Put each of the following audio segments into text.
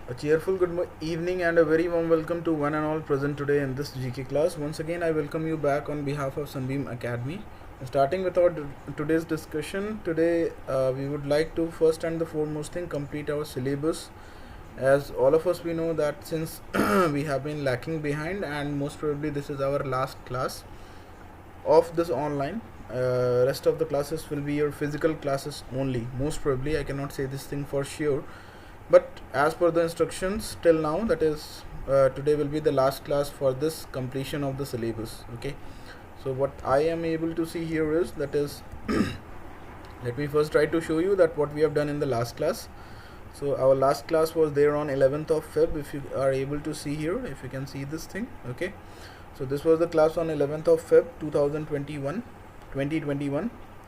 A cheerful evening and a very warm welcome to one and all present today in this GK class. Once again, I welcome you back on behalf of Sunbeam Academy. Starting with our today's discussion, today we would like to first and the foremost thing complete our syllabus. As all of us we know that since we have been lacking behind, and most probably this is our last class of this online. Rest of the classes will be your physical classes only. Most probably, I cannot say this thing for sure, but as per the instructions till now, that is today will be the last class for this completion of the syllabus. Okay, so what I am able to see here is that is let me first try to show you that what we have done in the last class. So our last class was there on 11th of Feb. If you are able to see here, if you can see this thing. Okay, so this was the class on 11th of Feb 2021,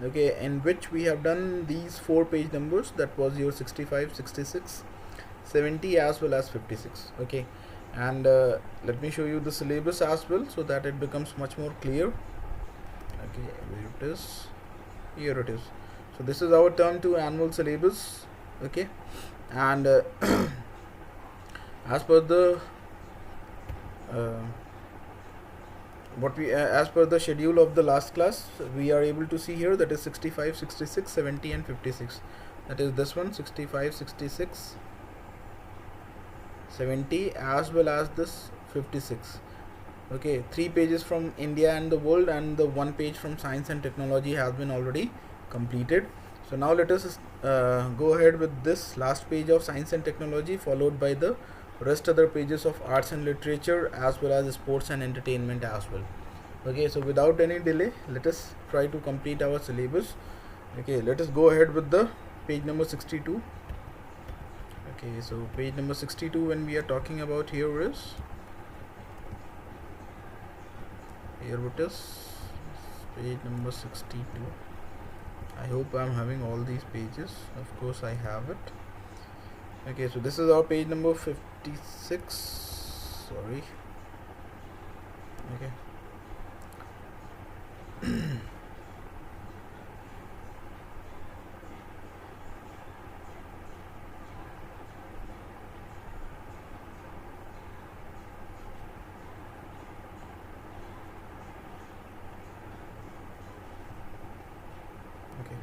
okay, in which we have done these 4 page numbers, that was your 65, 66, 70 as well as 56. Okay, and let me show you the syllabus as well so that it becomes much more clear. Okay, where it is, here it is. So this is our term 2 annual syllabus. Okay, and as per the as per the schedule of the last class, we are able to see here that is 65, 66, 70 and 56. That is this one, 65, 66, 70 as well as this 56. Okay, 3 pages from India and the world, and the 1 page from science and technology has been already completed. So now let us go ahead with this last page of science and technology, followed by the rest other pages of arts and literature as well as sports and entertainment as well. Okay, so without any delay, let us try to complete our syllabus. Okay, let us go ahead with the page number 62. Okay, so page number 62, when we are talking about here it is page number 62. I hope I am having all these pages. Of course I have it. Okay, so this is our page number 56. Sorry. Okay. Okay,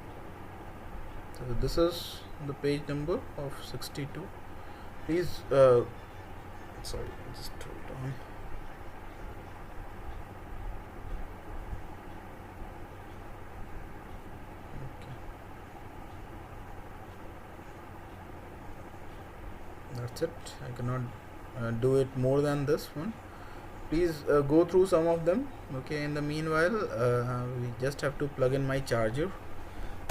so this is the page number of 62. Please sorry, just hold on. Okay, that's it. I cannot do it more than this one. Please go through some of them. Okay, in the meanwhile we just have to plug in my charger.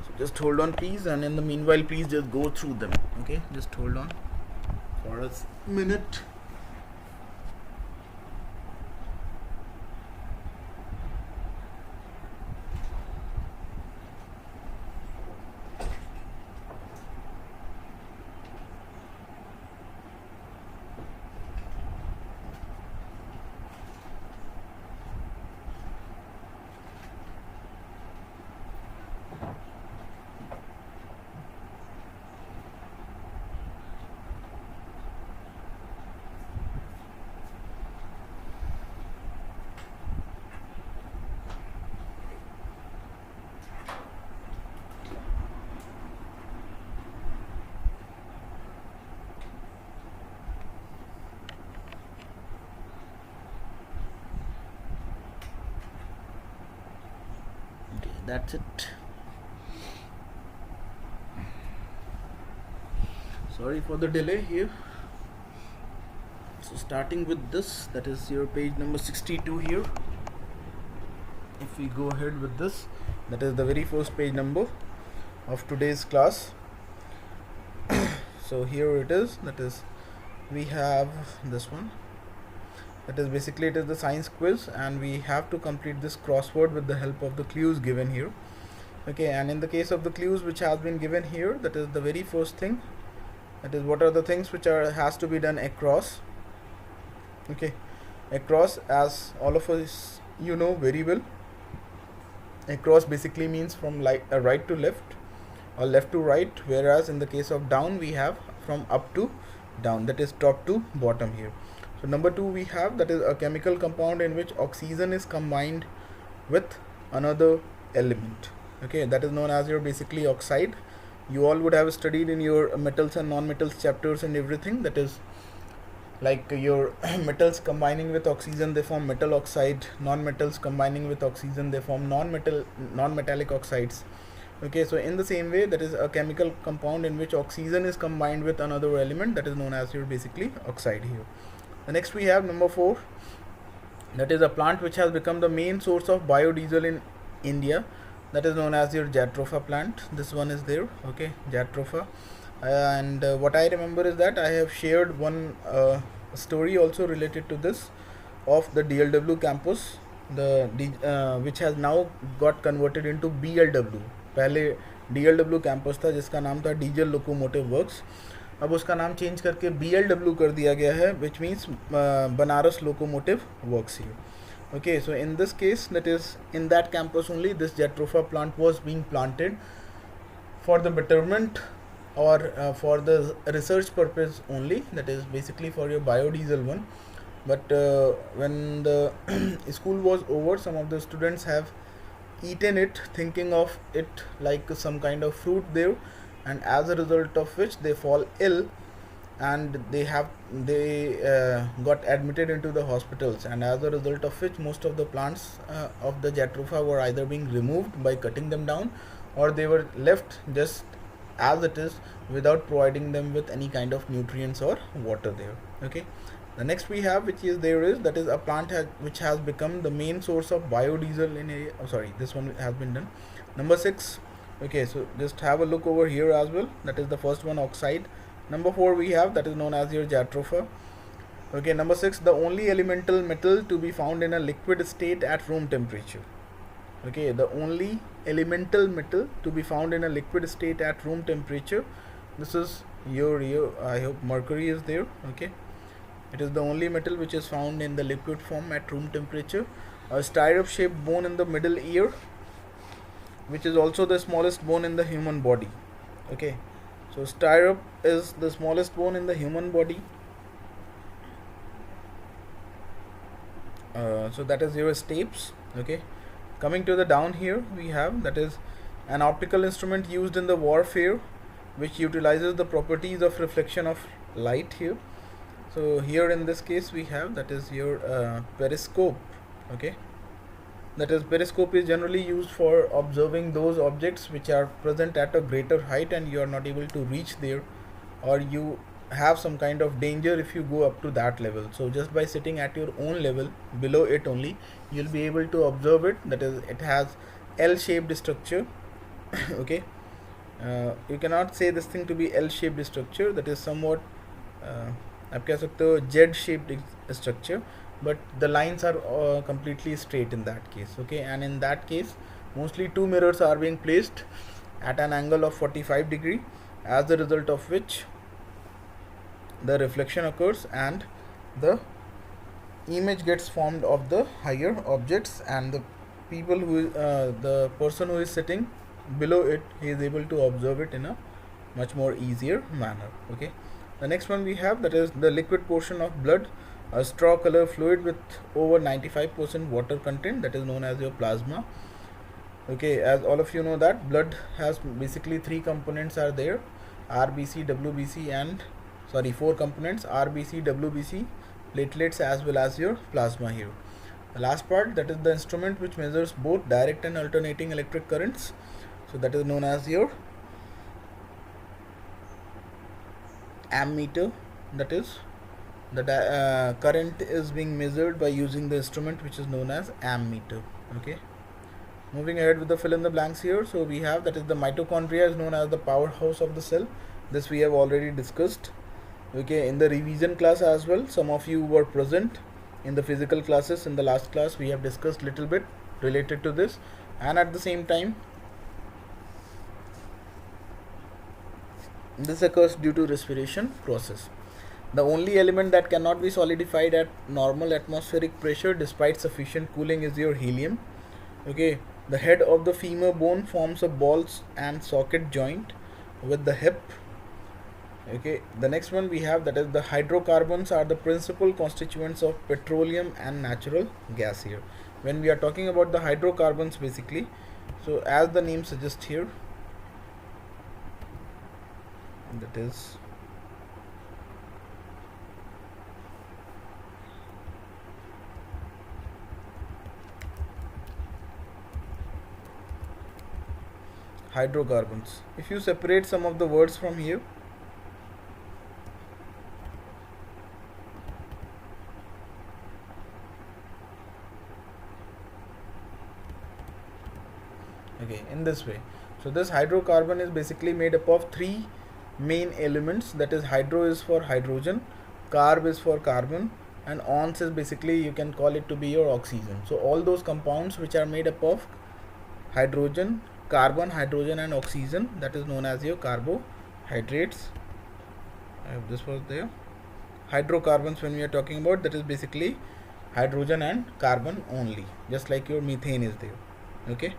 So just hold on please, and in the meanwhile please just go through them. Okay, just hold on for a minute. That's it. Sorry for the delay here. So starting with this, that is your page number 62 here. If we go ahead with this, that is the very first page number of today's class. So here it is, that is we have this one, that is basically it is the science quiz, and we have to complete this crossword with the help of the clues given here. Okay, and in the case of the clues which has been given here, that is the very first thing, that is what are the things which has to be done across. Okay, across, as all of us you know very well, across basically means from right to left or left to right, whereas in the case of down we have from up to down, that is top to bottom here. So number 2 we have, that is a chemical compound in which oxygen is combined with another element. Okay, that is known as your basically oxide. You all would have studied in your metals and non-metals chapters and everything, that is like your metals combining with oxygen they form metal oxide, non-metals combining with oxygen they form non-metallic oxides. Okay, so in the same way, that is a chemical compound in which oxygen is combined with another element, that is known as your basically oxide here. The next we have number 4, that is a plant which has become the main source of biodiesel in India, that is known as your Jatropha plant. This one is there, okay, Jatropha. And what I remember is that I have shared one story also related to this of the DLW campus, which has now got converted into BLW. पहले DLW campus था जिसका नाम था diesel locomotive works, अब उसका नाम change करके BLW कर दिया गया है, which means Banaras locomotive works here. Okay, so in this case, that is in that campus only this Jatropha plant was being planted for the betterment or for the research purpose only, that is basically for your biodiesel one. But when the school was over, some of the students have eaten it thinking of it like some kind of fruit there, and as a result of which they fall ill and they got admitted into the hospitals, and as a result of which most of the plants of the Jatropha were either being removed by cutting them down, or they were left just as it is without providing them with any kind of nutrients or water there. Okay, the next we have, which is there is, that is a plant which has become the main source of biodiesel in a this one has been done. Number 6, okay, so just have a look over here as well, that is the first one, oxide. Number 4 we have, that is known as your Jatropha. Okay, number 6, the only elemental metal to be found in a liquid state at room temperature. Okay, the only elemental metal to be found in a liquid state at room temperature, this is your I hope mercury is there. Okay, it is the only metal which is found in the liquid form at room temperature. A stirrup shaped bone in the middle ear, which is also the smallest bone in the human body. Okay, so stirrup is the smallest bone in the human body. So that is your stapes. Okay, coming to the down here we have, that is an optical instrument used in the warfare which utilizes the properties of reflection of light here. So here in this case we have, that is your periscope. Okay, that is periscope is generally used for observing those objects which are present at a greater height and you are not able to reach there, or you have some kind of danger if you go up to that level. So just by sitting at your own level below it only, you'll be able to observe it. That is, it has L-shaped structure. Okay, you cannot say this thing to be L-shaped structure, that is somewhat आप कह सकते हो Z-shaped structure, but the lines are completely straight in that case. Okay, and in that case mostly 2 mirrors are being placed at an angle of 45 degree, as a result of which the reflection occurs and the image gets formed of the higher objects, and the people who the person who is sitting below it, he is able to observe it in a much more easier manner. Okay, the next one we have, that is the liquid portion of blood, a straw color fluid with over 95% water content, that is known as your plasma. Okay, as all of you know that blood has basically 3 components are there, RBC, WBC and 4 components, RBC, WBC, platelets as well as your plasma here. The last part, that is the instrument which measures both direct and alternating electric currents, so that is known as your ammeter. That is the current is being measured by using the instrument which is known as ammeter. Okay, moving ahead with the fill in the blanks here. So we have, that is the mitochondria is known as the powerhouse of the cell. This we have already discussed. Okay, in the revision class as well, some of you were present in the physical classes. In the last class we have discussed little bit related to this, and at the same time this occurs due to respiration process. The only element that cannot be solidified at normal atmospheric pressure despite sufficient cooling is your helium. Okay, the head of the femur bone forms a ball and socket joint with the hip. Okay, the next one we have, that is the hydrocarbons are the principal constituents of petroleum and natural gas here. When we are talking about the hydrocarbons, basically, so as the name suggests here, that is hydrocarbons. If you separate some of the words from here, okay, in this way, so this hydrocarbon is basically made up of three main elements, that is hydro is for hydrogen, carb is for carbon, and ons is basically, you can call it to be your oxygen. So all those compounds which are made up of hydrogen, carbon, hydrogen and oxygen, that is known as your carbohydrates. This was there. Hydrocarbons, when we are talking about, that is basically hydrogen and carbon only, just like your methane is there. Okay,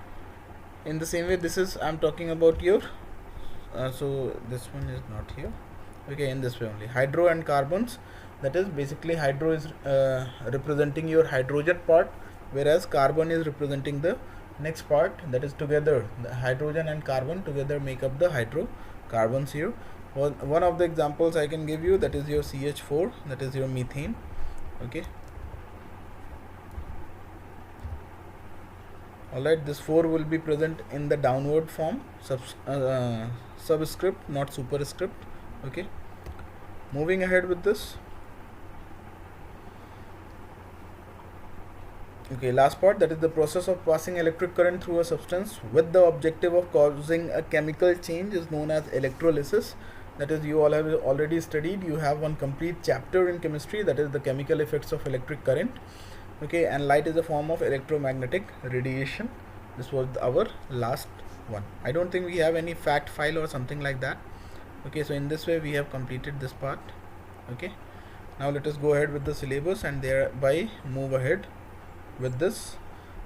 in the same way, this is, I'm talking about your so this one is not here. Okay, in this way only, hydro and carbons, that is basically hydro is representing your hydrogen part, whereas carbon is representing the next part, that is together the hydrogen and carbon together make up the hydrocarbons here. One of the examples I can give you, that is your CH4, that is your methane. Okay, alright, this 4 will be present in the downward form, subscript, not superscript. Okay, moving ahead with this. Okay, last part, that is the process of passing electric current through a substance with the objective of causing a chemical change is known as electrolysis. That is, you all have already studied, you have one complete chapter in chemistry, that is the chemical effects of electric current. Okay, and light is a form of electromagnetic radiation. This was our last one. I don't think we have any fact file or something like that. Okay, so in this way we have completed this part. Okay, now let us go ahead with the syllabus and thereby move ahead with this.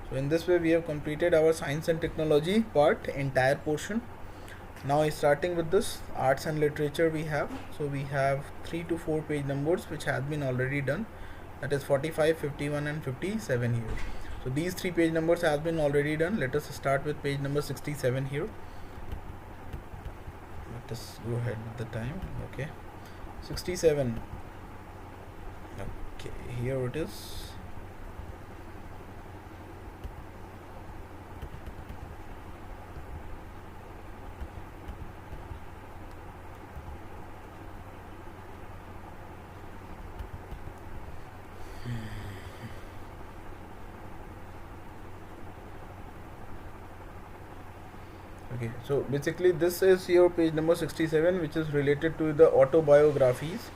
So in this way we have completed our science and technology part, entire portion. Now starting with this arts and literature we have, so we have 3 to 4 page numbers which has been already done, that is 45, 51 and 57 here. So these 3 page numbers has been already done. Let us start with page number 67 here. Let us go ahead with the time. Okay, 67. Okay, here it is. Okay, so basically this is your page number 67, which is related to the autobiographies,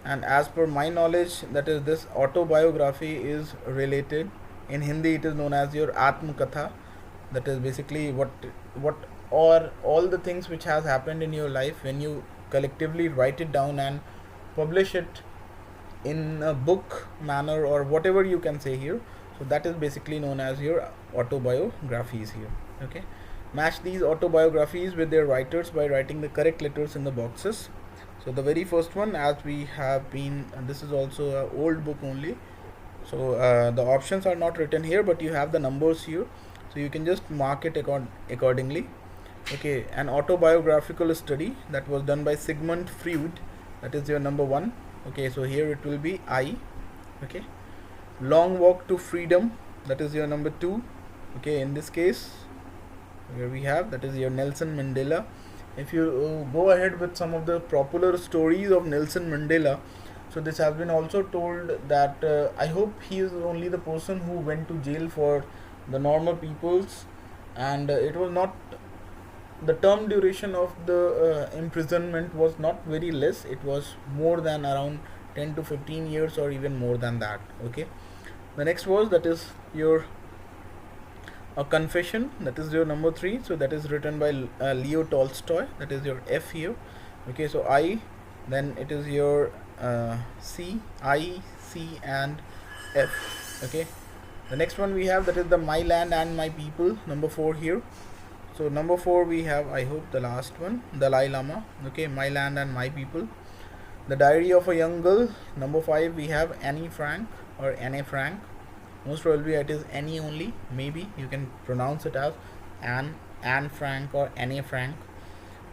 and as per my knowledge, that is, this autobiography is related, in Hindi it is known as your Atma Katha. That is basically what or all the things which has happened in your life, when you collectively write it down and publish it in a book manner or whatever you can say here. So that is basically known as your autobiographies here. Okay, match these autobiographies with their writers by writing the correct letters in the boxes. So the very first one, as we have been, and this is also an old book only, so the options are not written here, but you have the numbers here, so you can just mark it accordingly. Okay, an autobiographical study that was done by Sigmund Freud, that is your number 1. Okay, so here it will be I. Okay, long walk to freedom, that is your number 2. Okay, in this case here we have, that is your Nelson Mandela. If you go ahead with some of the popular stories of Nelson Mandela, so this has been also told that I hope he is only the person who went to jail for the normal peoples, and it was not, the term duration of the imprisonment was not very less, it was more than around 10 to 15 years or even more than that. Okay, the next was, that is your a confession, that is your number 3. So that is written by Leo Tolstoy, that is your F here. Okay, so I, then it is your C, I, C and F. Okay, the next one we have, that is the My Land and My People, number 4 here. So number 4 we have, I hope the last one, Dalai Lama. Okay, My Land and My People. The Diary of a Young Girl. Number 5 we have Annie Frank or Anne Frank. Most probably it is Annie only. Maybe you can pronounce it as Anne Frank or Anne Frank.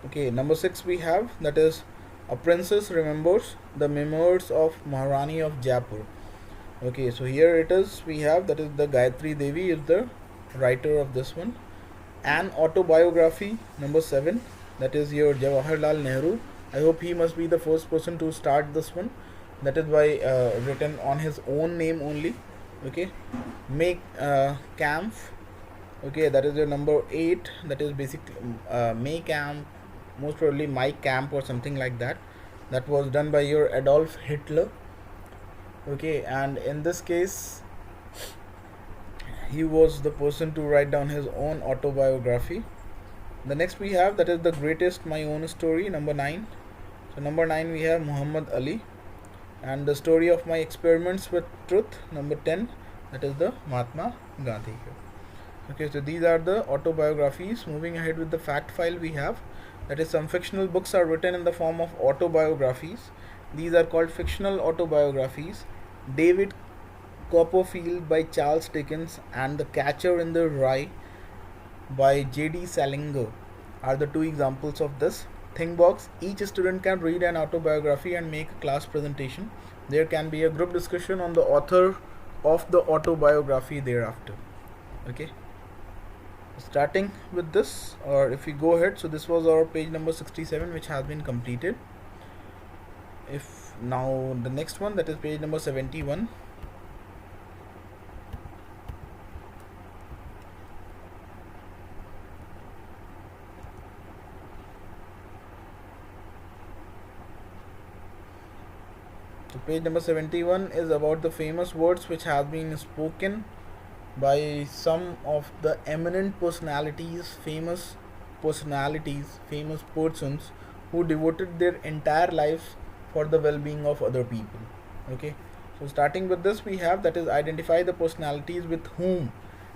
Okay, number 6 we have, that is A Princess Remembers, the Memoirs of Maharani of Jaipur. Okay, so here it is, we have, that is the Gayatri Devi is the writer of this one. An Autobiography, number 7, that is your Jawaharlal Nehru. I hope he must be the first person to start this one. That is by written on his own name only. Okay, Make Camp. Okay, that is your number 8. That is basically May Camp, most probably My Camp or something like that. That was done by your Adolf Hitler. Okay, and in this case he was the person to write down his own autobiography. The next we have, that is The Greatest My Own Story, number 9. So number 9 we have Muhammad Ali, and The Story of My Experiments with Truth, number 10, that is the Mahatma Gandhi. Okay, so these are the autobiographies. Moving ahead with the fact file we have, that is some fictional books are written in the form of autobiographies. These are called fictional autobiographies. David Copperfield by Charles Dickens and The Catcher in the Rye by J.D. Salinger are the two examples of this. Thinkbox, each student can read an autobiography and make a class presentation. There can be a group discussion on the author of the autobiography thereafter. Okay, starting with this, or if we go ahead, so this was our page number 67 which has been completed. If now the next one, that is page number 71. So page number 71 is about the famous words which have been spoken by some of the eminent personalities, famous persons who devoted their entire lives for the well-being of other people. Okay, so starting with this we have, that is identify the personalities with whom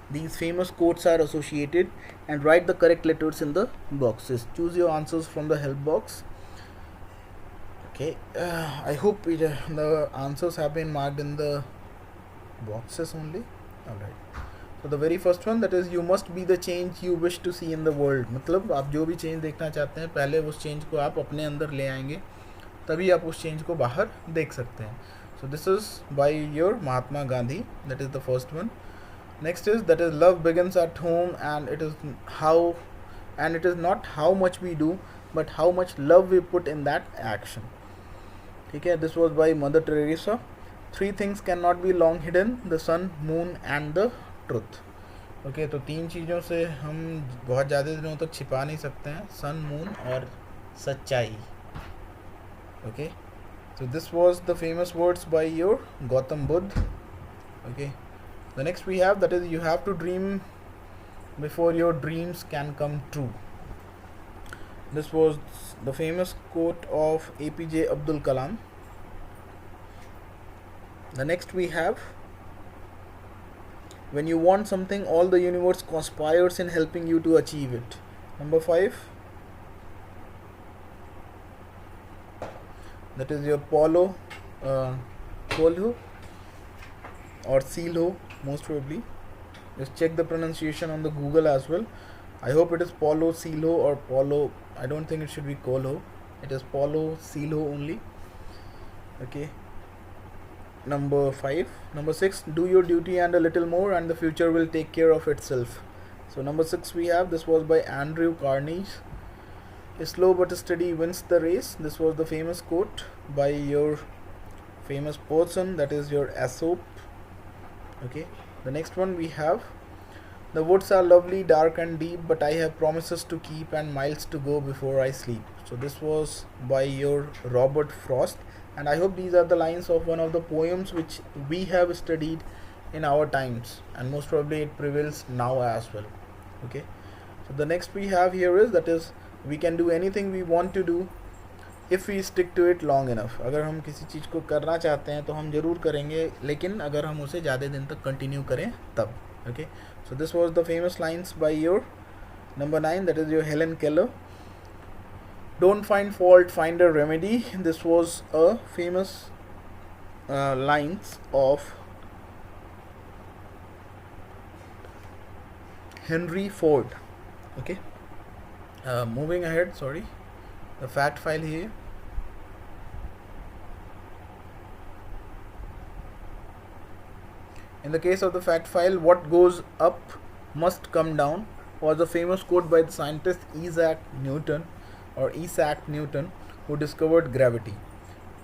these famous quotes are associated and write the correct letters in the boxes. Choose your answers from the help box. Okay, I hope the answers have been marked in the boxes only. Alright, so the very first one, that is you must be the change you wish to see in the world. मतलब आप जो भी change देखना चाहते हैं, पहले उस change को आप अपने अंदर ले आएंगे, तभी आप उस चेंज को बाहर देख सकते हैं. So this is by your Mahatma Gandhi. That is the first one. Next is, that is love begins at home, and it is not how much we do, but how much love we put in that action. Okay, this was by Mother Teresa. 3 things cannot be long hidden: the sun, moon and the truth. Okay, तो 3 चीज़ों से हम बहुत ज़्यादा दिनों तक छिपा नहीं सकते हैं, सन, मून और सच्चाई. Okay, so this was the famous words by your Gautam Buddha. Okay, the next we have, that is you have to dream before your dreams can come true. This was the famous quote of APJ Abdul Kalam. The next we have, when you want something, all the universe conspires in helping you to achieve it. Number 5, that is your Paulo Coelho or Coelho, most probably. Just check the pronunciation on the Google as well. I hope it is Paulo Coelho or Paulo. I don't think it should be Coelho. It is Paulo Coelho only. Okay. Number 5. Number 6, do your duty and a little more, and the future will take care of itself. So number 6 we have, this was by Andrew Carnegie. Slow but steady wins the race. This was the famous quote by your famous person, that is your Aesop. Okay. The next one we have, the woods are lovely, dark and deep, but I have promises to keep and miles to go before I sleep. So this was by your Robert Frost, and I hope these are the lines of one of the poems which we have studied in our times, and most probably it prevails now as well. Okay, so the next we have here is, that is we can do anything we want to do if we stick to it long enough. अगर हम किसी चीज़ को करना चाहते हैं तो हम ज़रूर करेंगे, लेकिन अगर हम उसे ज़्यादा दिन तक कंटिन्यू करें तब. Okay, so this was the famous lines by your Number 9, that is your Helen Keller. Don't find fault, find a remedy. This was a famous lines of Henry Ford. Okay. Moving ahead, sorry, the fact file here. In the case of the fact file, what goes up must come down was a famous quote by the scientist Isaac Newton, who discovered gravity.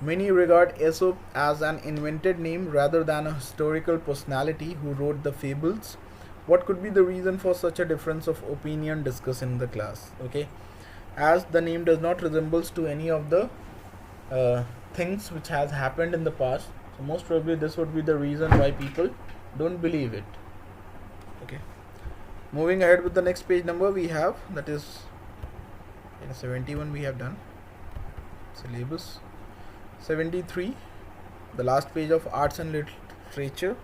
Many regard Aesop as an invented name rather than a historical personality who wrote the fables. What could be the reason for such a difference of opinion? Discussed in the class. Okay, as the name does not resembles to any of the things which has happened in the past, so most probably this would be the reason why people don't believe it. Okay, moving ahead with the next page number we have, that is 71 we have done. Syllabus 73, the last page of arts and literature.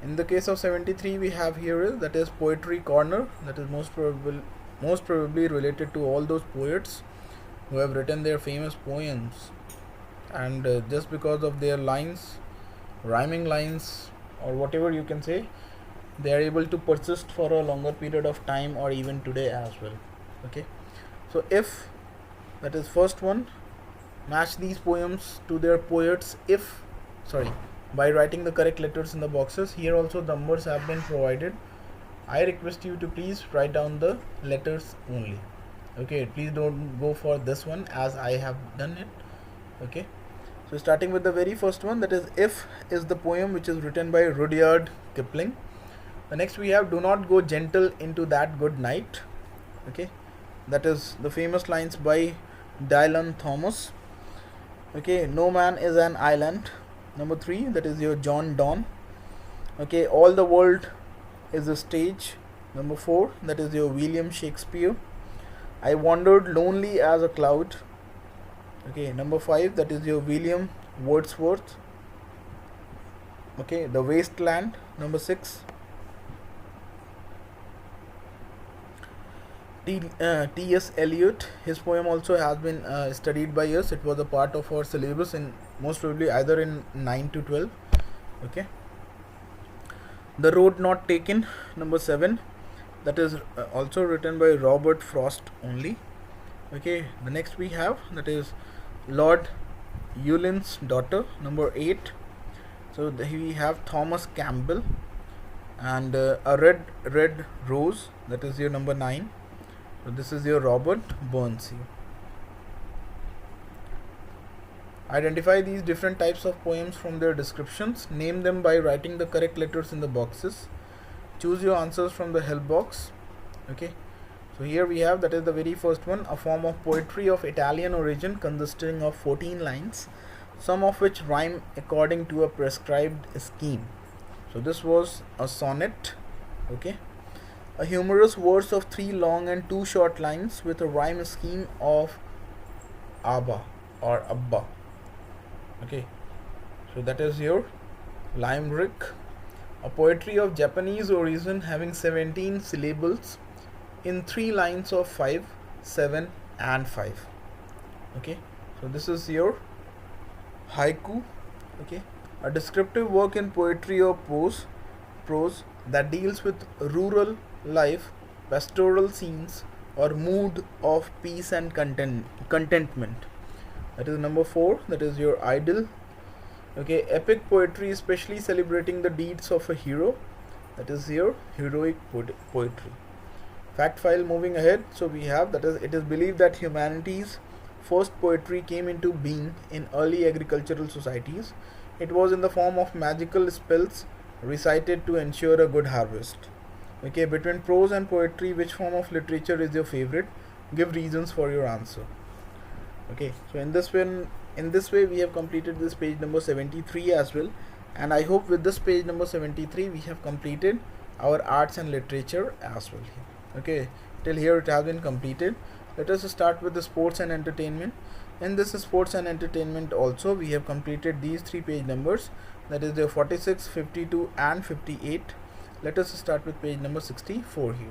In the case of 73 we have here is, that is poetry corner, that is most probably related to all those poets who have written their famous poems, and just because of their lines, rhyming lines or whatever you can say, they are able to persist for a longer period of time or even today as well. Okay, so if, that is first one, match these poems to their poets by writing the correct letters in the boxes. Here also numbers have been provided. I request you to please write down the letters only. Okay, please don't go for this one as I have done it. Okay, so starting with the very first one, that is If is the poem which is written by Rudyard Kipling. The next we have Do Not Go Gentle Into That Good Night. Okay, that is the famous lines by Dylan Thomas. Okay, No Man is an Island. Number 3, that is your John Donne. Okay, All the World is a Stage. Number 4, that is your William Shakespeare. I Wandered Lonely as a Cloud. Okay, number 5, that is your William Wordsworth. Okay, The Wasteland. Number 6, T.S. Eliot. His poem also has been studied by us. It was a part of our syllabus in most probably either in 9 to 12. Okay, The Road Not Taken. Number 7, that is also written by Robert Frost only. Okay, the next we have, that is Lord Yulin's Daughter. Number 8, so we have Thomas Campbell, and A Red Rose, that is your number 9. So this is your Robert Burns. Identify these different types of poems from their descriptions. Name them by writing the correct letters in the boxes. Choose your answers from the help box. Okay, so here we have, that is the very first one, a form of poetry of Italian origin consisting of 14 lines, some of which rhyme according to a prescribed scheme. So this was a sonnet. Okay, a humorous verse of 3 long and 2 short lines with a rhyme scheme of Abba or Abba. Okay, so that is your limerick, a poetry of Japanese origin having 17 syllables in 3 lines of 5, 7 and 5. Okay, so this is your haiku. Okay, a descriptive work in poetry or prose that deals with rural life, pastoral scenes or mood of peace and contentment. That is number 4, that is your idyll. Okay, epic poetry especially celebrating the deeds of a hero. That is your heroic poetry. Fact file moving ahead. So we have, that is, it is believed that humanity's first poetry came into being in early agricultural societies. It was in the form of magical spells recited to ensure a good harvest. Okay, between prose and poetry, which form of literature is your favorite? Give reasons for your answer. Okay, so in this way we have completed this page number 73 as well, and I hope with this page number 73 we have completed our arts and literature as well. Okay, till here it has been completed. Let us start with the sports and entertainment. In this sports and entertainment also, we have completed these 3 page numbers, that is the 46, 52 and 58. Let us start with page number 64 here.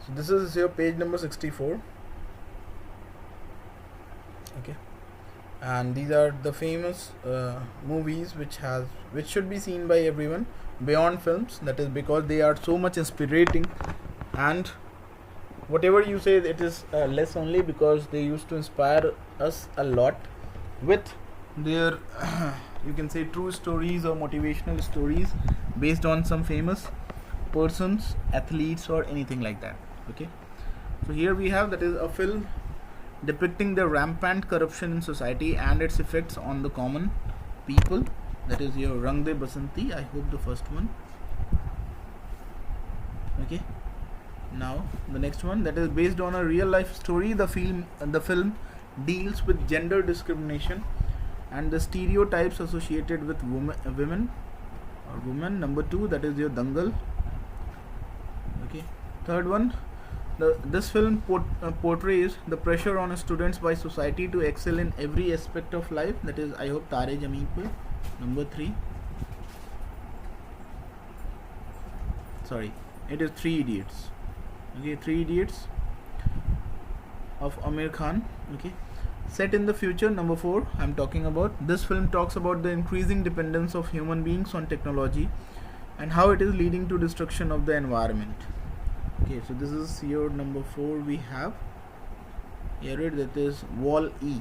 So this is your page number 64. Okay, and these are the famous movies which should be seen by everyone beyond films, that is because they are so much inspirating, and whatever you say, it is less only because they used to inspire us a lot with their you can say true stories or motivational stories based on some famous persons, athletes or anything like that. Okay, so here we have, that is a film depicting the rampant corruption in society and its effects on the common people, that is your Rang De Basanti, I hope the first one. Okay, now the next one, that is based on a real life story. The film deals with gender discrimination and the stereotypes associated with women. Number 2, that is your Dangal. Okay, third one, this film portrays the pressure on students by society to excel in every aspect of life, that is I hope Tare Zameen Par. Number 3, sorry, it is 3 Idiots. Okay, 3 Idiots of Amir Khan. Okay, set in the future. Number 4, I'm talking about, this film talks about the increasing dependence of human beings on technology and how it is leading to destruction of the environment. Okay, so this is your number 4 we have here, that is Wall E.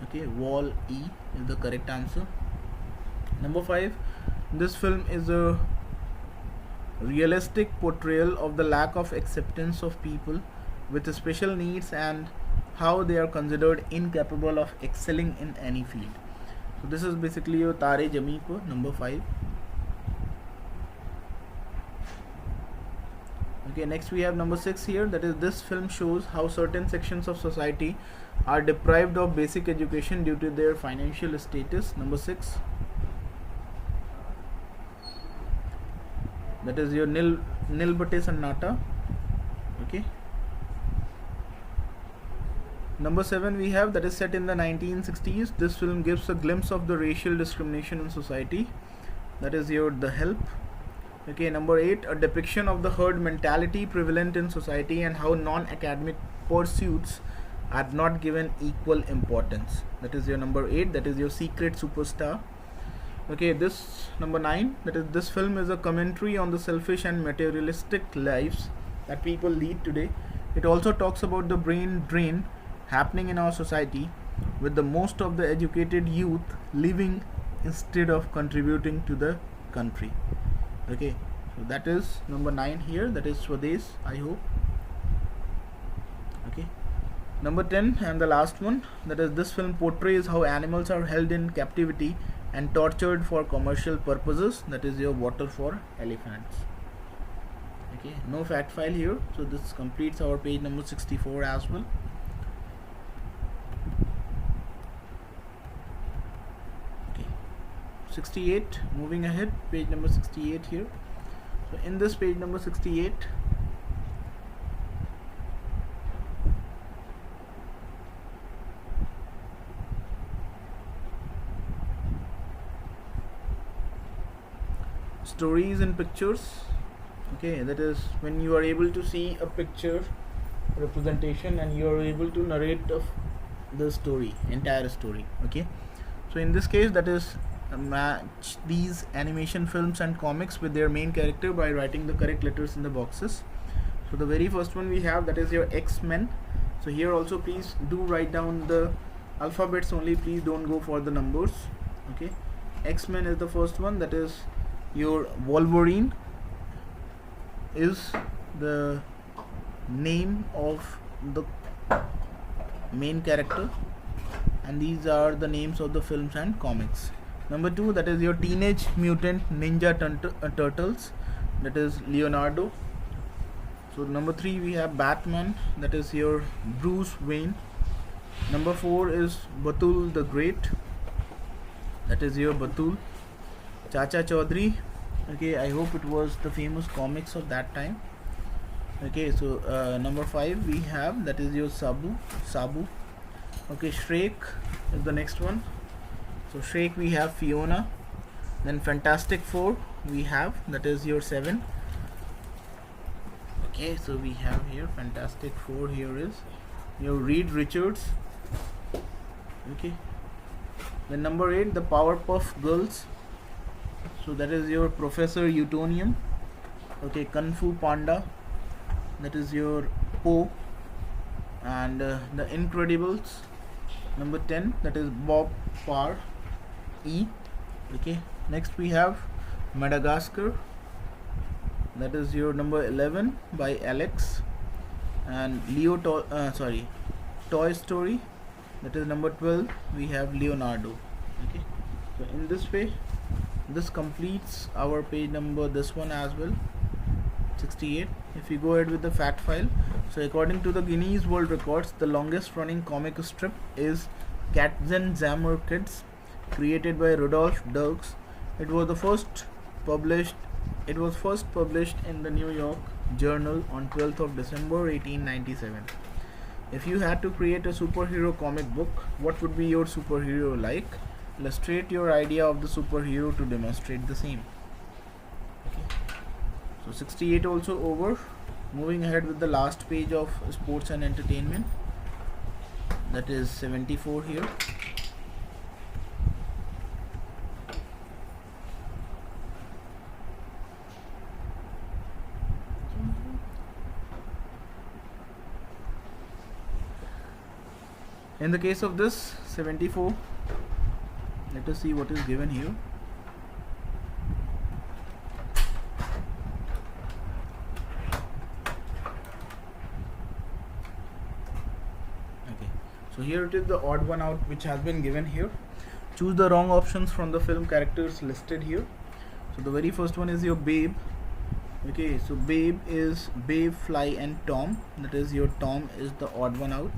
Okay, Wall E is the correct answer. Number 5, this film is a realistic portrayal of the lack of acceptance of people with special needs and how they are considered incapable of excelling in any field. So this is basically your Tare Zameen Par, number 5. Okay, next we have number 6 here, that is this film shows how certain sections of society are deprived of basic education due to their financial status. Number 6, that is your Nil Bate Sannata. Okay, number 7 we have, that is set in the 1960s. This film gives a glimpse of the racial discrimination in society, that is your The Help. Okay, number 8, a depiction of the herd mentality prevalent in society and how non-academic pursuits are not given equal importance, that is your number 8, that is your Secret Superstar. Okay, this number 9, that is this film is a commentary on the selfish and materialistic lives that people lead today. It also talks about the brain drain happening in our society, with the most of the educated youth living instead of contributing to the country. Okay, so that is number 9 here, that is Swades, I hope. Okay, number 10 and the last one, that is this film portrays how animals are held in captivity and tortured for commercial purposes, that is your Water for Elephants. Okay, no fact file here, so this completes our page number 64 as well. Okay, 68, moving ahead, page number 68 here. So in this page number 68, stories and pictures. Okay, that is when you are able to see a picture representation and you are able to narrate the story, entire story. Okay, so in this case, that is match these animation films and comics with their main character by writing the correct letters in the boxes. So the very first one we have, that is your X-Men. So here also please do write down the alphabets only, please don't go for the numbers. Okay, X-Men is the first one, that is your Wolverine is the name of the main character, and these are the names of the films and comics. Number 2, that is your Teenage Mutant Ninja Turtles, that is Leonardo. So number 3 we have Batman, that is your Bruce Wayne. Number 4 is Batul the Great, that is your Batul. Chacha Chaudhary, okay, I hope it was the famous comics of that time. Okay, so number 5 we have, that is your Sabu. Okay, Shrek is the next one. So Shrek we have Fiona. Then Fantastic Four we have, that is your 7. Okay, so we have here Fantastic Four. Here is your Reed Richards. Okay, then number 8, the Powerpuff Girls. So that is your Professor Utonium. Okay, Kung Fu Panda, that is your Po. And the Incredibles, number 10, that is Bob Parr, E. Okay, next we have Madagascar, that is your number 11 by Alex. And Toy Story, that is number 12, we have Leonardo. Okay, so in this way this completes our page number, this one as well, 68. If we go ahead with the fact file, so according to the Guinness World Records, the longest running comic strip is Katzenjammer Kids, created by Rudolf Dirks. It was first published in the New York Journal on 12th of December 1897. If you had to create a superhero comic book, what would be your superhero like? Illustrate your idea of the superhero to demonstrate the same. Okay. So 68 also over. Moving ahead with the last page of sports and entertainment, that is 74 here. In the case of this 74, let us see what is given here. Okay, so here it is, the odd one out which has been given here. Choose the wrong options from the film characters listed here. So the very first one is your Babe. Okay, so Babe is Babe, Fly and Tom, that is your Tom is the odd one out.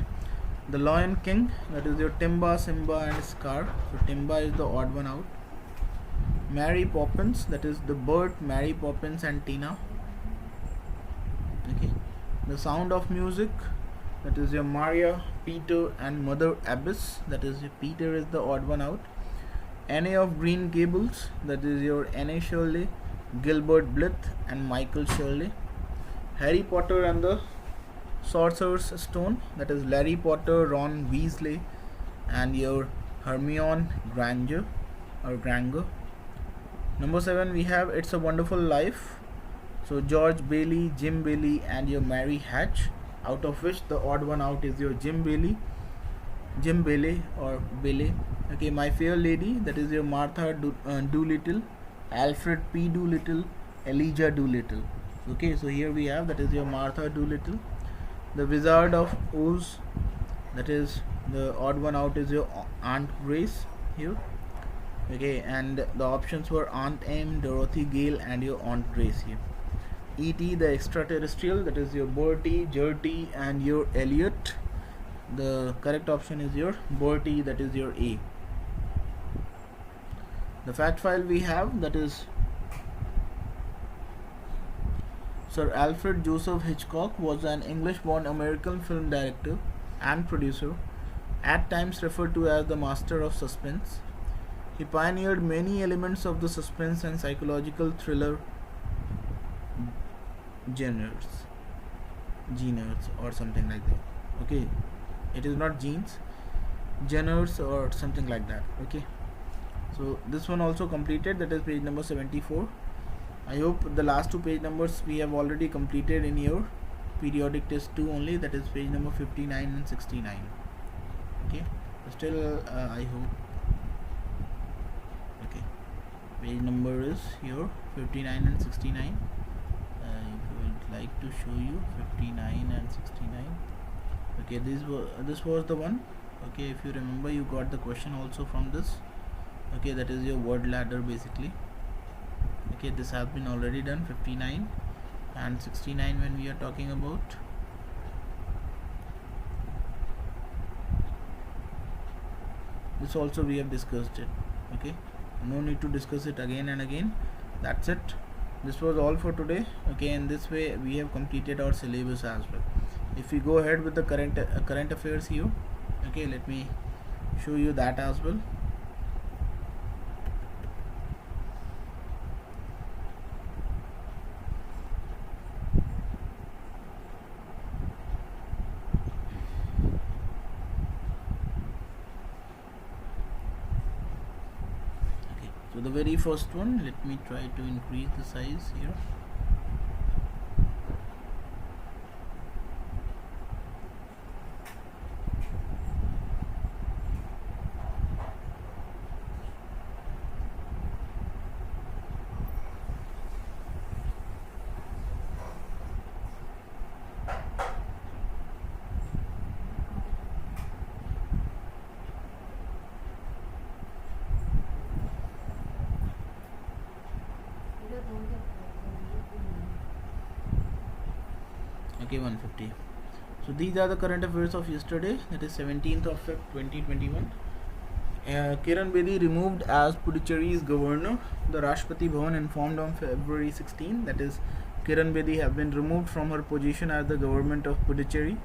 The Lion King, that is your Timba, Simba and Scar, so Timba is the odd one out. Mary Poppins, that is the Bert, Mary Poppins and Tina. Okay, The Sound of Music, that is your Maria, Peter and Mother Abyss, that is your Peter is the odd one out. Anne of Green Gables, that is your Anne Shirley, Gilbert Blythe and Michael Shirley. Harry Potter and the Sorcerer's Stone, that is Larry Potter, Ron Weasley and your Hermione Granger or Granger. Number 7 we have It's a Wonderful Life, so George Bailey, Jim Bailey and your Mary Hatch, out of which the odd one out is your Jim Bailey or Bailey. Okay, My Fair Lady, that is your Martha Doolittle, Alfred P. Doolittle, Elijah Doolittle. Okay, so here we have, that is your Martha Doolittle. The Wizard of Oz, that is the odd one out is your Aunt Grace here. Okay, and the options were Aunt M, Dorothy Gale and your Aunt Grace here. E.T. the Extraterrestrial, that is your Bertie, Gertie and your Elliot. The correct option is your Bertie, that is your A. The fact file we have, that is Sir Alfred Joseph Hitchcock was an English-born American film director and producer, at times referred to as the master of suspense. He pioneered many elements of the suspense and psychological thriller genres or something like that. Okay, it is not genres or something like that. Okay, so this one also completed, that is page number 74. I hope the last two page numbers we have already completed in your periodic test 2 only, that is page number 59 and 69. Okay, so still I hope. Okay, page number is your 59 and 69. I would like to show you 59 and 69. Okay, this was the one. Okay, if you remember, you got the question also from this. Okay, that is your word ladder basically. Okay, this has been already done, 59. and 69 when we are talking about this also we have discussed it. Okay, no need to discuss it again and again. That's it. This was all for today. Okay, in this way we have completed our syllabus as well. If we go ahead with the current affairs here, okay, let me show you that as well. So the very first one, let me try to increase the size here. Okay, 150. So these are the current affairs of yesterday, that is 17th of Feb 2021. Kiran Bedi removed as Puducherry's governor. The Rashtrapati Bhavan informed on February 16, that is Kiran Bedi have been removed from her position as the government of Puducherry.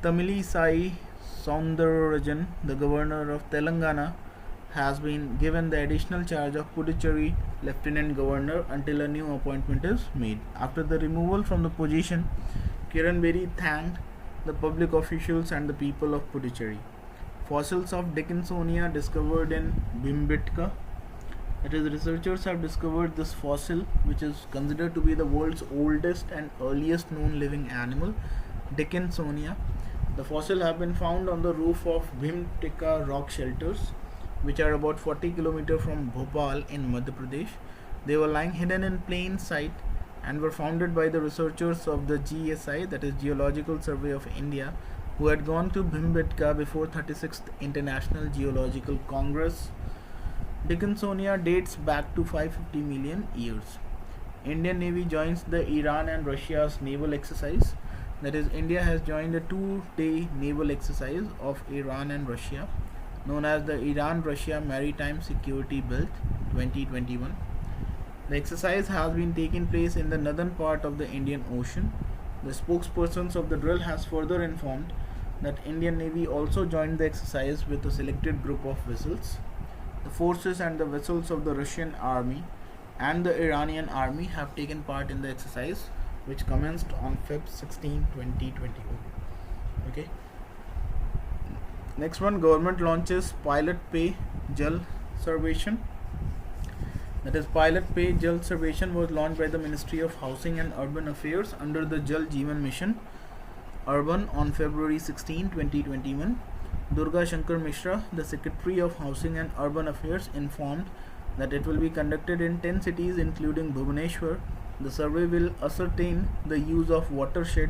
Tamili Sai Soundararajan, the governor of Telangana, has been given the additional charge of Puducherry Lieutenant Governor until a new appointment is made. After the removal from the position, Kiran Bedi thanked the public officials and the people of Puducherry. Fossils of Dickinsonia discovered in Bhimbetka. That is, researchers have discovered this fossil, which is considered to be the world's oldest and earliest known living animal, Dickinsonia. The fossil have been found on the roof of Bhimbetka rock shelters, which are about 40 km from Bhopal in Madhya Pradesh. They were lying hidden in plain sight and were founded by the researchers of the GSI, that is Geological Survey of India, who had gone to Bhimbetka before 36th International Geological Congress. Dickinsonia dates back to 550 million years. Indian Navy joins the Iran and Russia's naval exercise. That is, India has joined a 2-day naval exercise of Iran and Russia, known as the Iran-Russia Maritime Security Belt 2021. The exercise has been taking place in the northern part of the Indian Ocean. The spokespersons of the drill has further informed that Indian Navy also joined the exercise with a selected group of vessels. The forces and the vessels of the Russian army and the Iranian army have taken part in the exercise, which commenced on Feb 16, 2021. Okay. Next one, government launches pilot pay Jal Sarvation. That is, pilot pay Jal Sarvation was launched by the Ministry of Housing and Urban Affairs under the Jal Jeevan Mission Urban on February 16, 2021. Durga Shankar Mishra, the Secretary of Housing and Urban Affairs, informed that it will be conducted in 10 cities including Bhubaneswar. The survey will ascertain the use of watershed,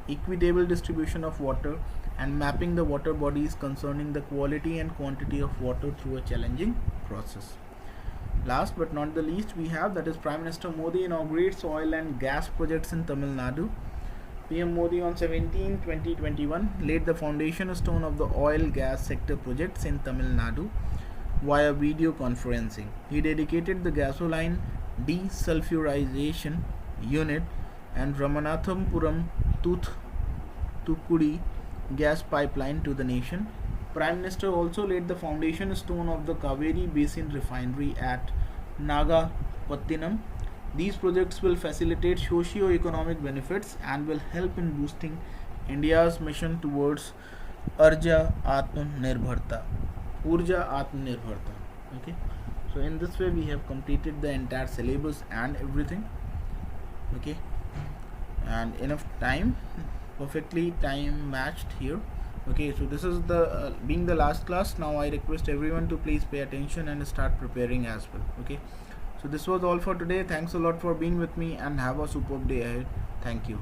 equitable distribution of water, and mapping the water bodies concerning the quality and quantity of water through a challenging process. Last but not the least, we have, that is, Prime Minister Modi inaugurates oil and gas projects in Tamil Nadu. PM Modi on 17/2021 laid the foundation stone of the oil gas sector projects in Tamil Nadu via video conferencing. He dedicated the gasoline desulfurization unit and Ramanathapuram Thoothukudi gas pipeline to the nation. Prime Minister also laid the foundation stone of the Kaveri Basin refinery at Nagapattinam. These projects will facilitate socio-economic benefits and will help in boosting India's mission towards Urja Atmanirbharta. Okay. So in this way we have completed the entire syllabus and everything. Okay. And enough time, perfectly time matched here. Okay, so this is the being the last class. Now I request everyone to please pay attention and start preparing as well. Okay, so this was all for today. Thanks a lot for being with me and have a superb day ahead. Thank you.